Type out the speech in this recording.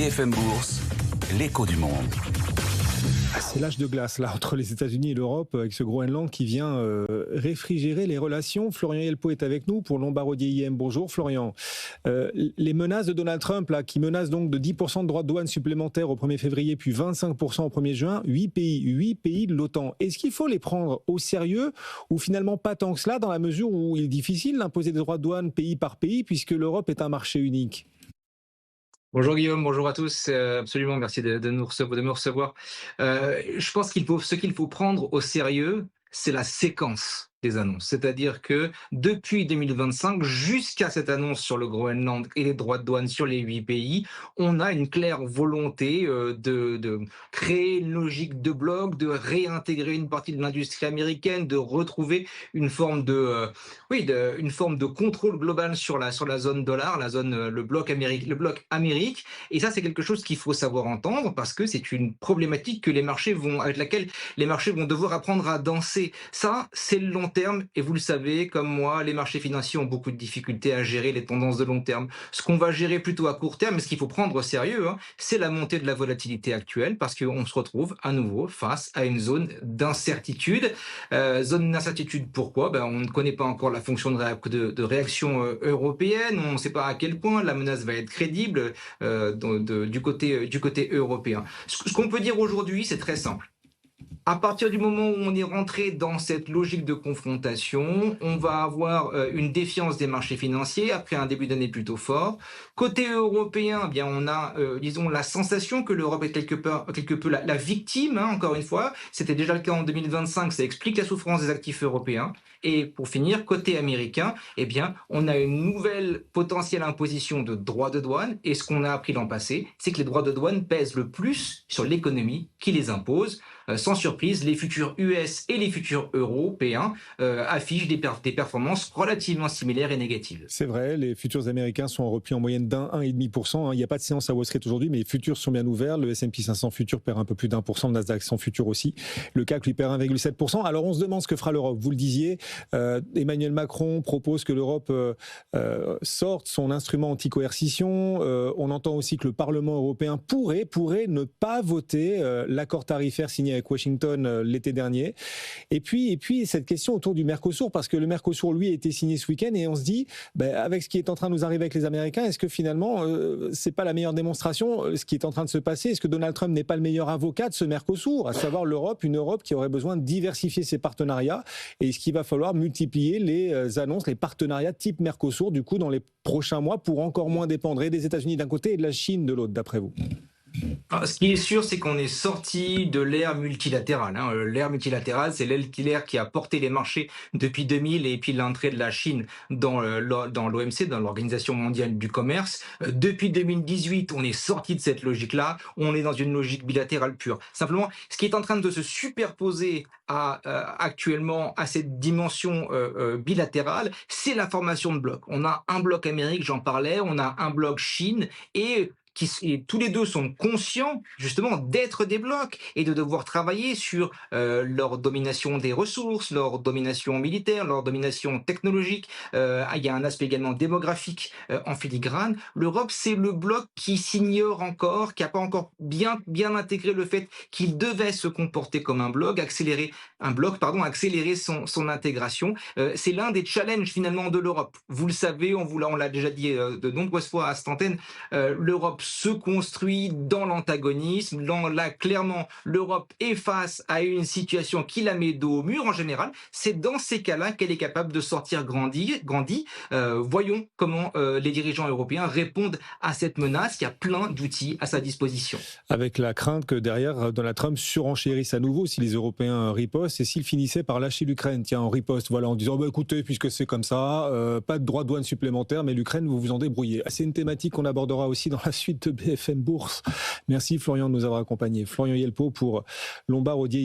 BFM Bourse, l'écho du monde. C'est l'âge de glace là entre les États-Unis et l'Europe avec ce Groenland qui vient réfrigérer les relations. Florian Yelpo est avec nous pour Lombard Odier IM. Bonjour Florian. Les menaces de Donald Trump là, qui menacent donc de 10% de droits de douane supplémentaires au 1er février puis 25% au 1er juin, 8 pays de l'OTAN. Est-ce qu'il faut les prendre au sérieux ou finalement pas tant que cela dans la mesure où il est difficile d'imposer des droits de douane pays par pays puisque l'Europe est un marché unique? Bonjour Guillaume, bonjour à tous. Absolument, merci de me recevoir. Je pense ce qu'il faut prendre au sérieux, c'est la séquence des annonces. C'est-à-dire que depuis 2025, jusqu'à cette annonce sur le Groenland et les droits de douane sur les 8 pays, on a une claire volonté de créer une logique de bloc, de réintégrer une partie de l'industrie américaine, de retrouver une forme une forme de contrôle global sur la zone dollar, le bloc Amérique. Et ça, c'est quelque chose qu'il faut savoir entendre parce que c'est une problématique avec laquelle les marchés vont devoir apprendre à danser. Ça, c'est le long terme, et vous le savez, comme moi, les marchés financiers ont beaucoup de difficultés à gérer les tendances de long terme. Ce qu'on va gérer plutôt à court terme, et ce qu'il faut prendre au sérieux, c'est la montée de la volatilité actuelle, parce qu'on se retrouve à nouveau face à une zone d'incertitude. Zone d'incertitude, pourquoi ? On ne connaît pas encore la fonction de réaction européenne, on ne sait pas à quel point la menace va être crédible du côté européen. Ce qu'on peut dire aujourd'hui, c'est très simple. À partir du moment où on est rentré dans cette logique de confrontation, on va avoir une défiance des marchés financiers après un début d'année plutôt fort. Côté européen, on a, la sensation que l'Europe est quelque peu la victime, encore une fois. C'était déjà le cas en 2025, ça explique la souffrance des actifs européens. Et pour finir, côté américain, on a une nouvelle potentielle imposition de droits de douane. Et ce qu'on a appris l'an passé, c'est que les droits de douane pèsent le plus sur l'économie qui les impose. Sans surprise, les futurs US et les futurs européens affichent des performances relativement similaires et négatives. C'est vrai, les futurs américains sont en repli en moyenne d'1,5%. Il n'y a pas de séance à Wall Street aujourd'hui, mais les futurs sont bien ouverts. Le S&P 500 futur perd un peu plus d'1%, le Nasdaq 100 futur aussi. Le CAC lui perd 1,7%. Alors on se demande ce que fera l'Europe. Vous le disiez, Emmanuel Macron propose que l'Europe sorte son instrument anti-coercition. On entend aussi que le Parlement européen pourrait ne pas voter l'accord tarifaire signé avec Washington l'été dernier. Et puis cette question autour du Mercosur, parce que le Mercosur, lui, a été signé ce week-end et on se dit, avec ce qui est en train de nous arriver avec les Américains, est-ce que finalement, c'est pas la meilleure démonstration, ce qui est en train de se passer? Est-ce que Donald Trump n'est pas le meilleur avocat de ce Mercosur, à savoir une Europe qui aurait besoin de diversifier ses partenariats? Et est-ce qu'il va falloir multiplier les annonces, les partenariats type Mercosur, du coup, dans les prochains mois pour encore moins dépendre et des États-Unis d'un côté et de la Chine de l'autre, d'après vous? Ce qui est sûr, c'est qu'on est sorti de l'ère multilatérale. L'ère multilatérale, c'est l'ère qui a porté les marchés depuis 2000 et puis l'entrée de la Chine dans l'OMC, dans l'Organisation mondiale du commerce. Depuis 2018, on est sorti de cette logique-là. On est dans une logique bilatérale pure. Simplement, ce qui est en train de se superposer actuellement à cette dimension bilatérale, c'est la formation de blocs. On a un bloc Amérique, j'en parlais, on a un bloc Chine et tous les deux sont conscients justement d'être des blocs et de devoir travailler sur leur domination des ressources, leur domination militaire, leur domination technologique. Il y a un aspect également démographique en filigrane. L'Europe, c'est le bloc qui s'ignore encore, qui n'a pas encore bien intégré le fait qu'il devait se comporter comme un bloc, accélérer son intégration. C'est l'un des challenges finalement de l'Europe. Vous le savez, on l'a déjà dit de nombreuses fois à cette antenne, l'Europe se construit dans l'antagonisme. Clairement, l'Europe est face à une situation qui la met dos au mur en général. C'est dans ces cas-là qu'elle est capable de sortir grandie. Voyons comment les dirigeants européens répondent à cette menace. Il y a plein d'outils à sa disposition. Avec la crainte que derrière, Donald Trump surenchérisse à nouveau si les Européens ripostent et s'il finissait par lâcher l'Ukraine. Tiens, en riposte, voilà, en disant écoutez, puisque c'est comme ça, pas de droits de douane supplémentaires, mais l'Ukraine, vous vous en débrouillez. C'est une thématique qu'on abordera aussi dans la suite de BFM Bourse. Merci Florian de nous avoir accompagnés. Florian Yelpo pour Lombard Odier.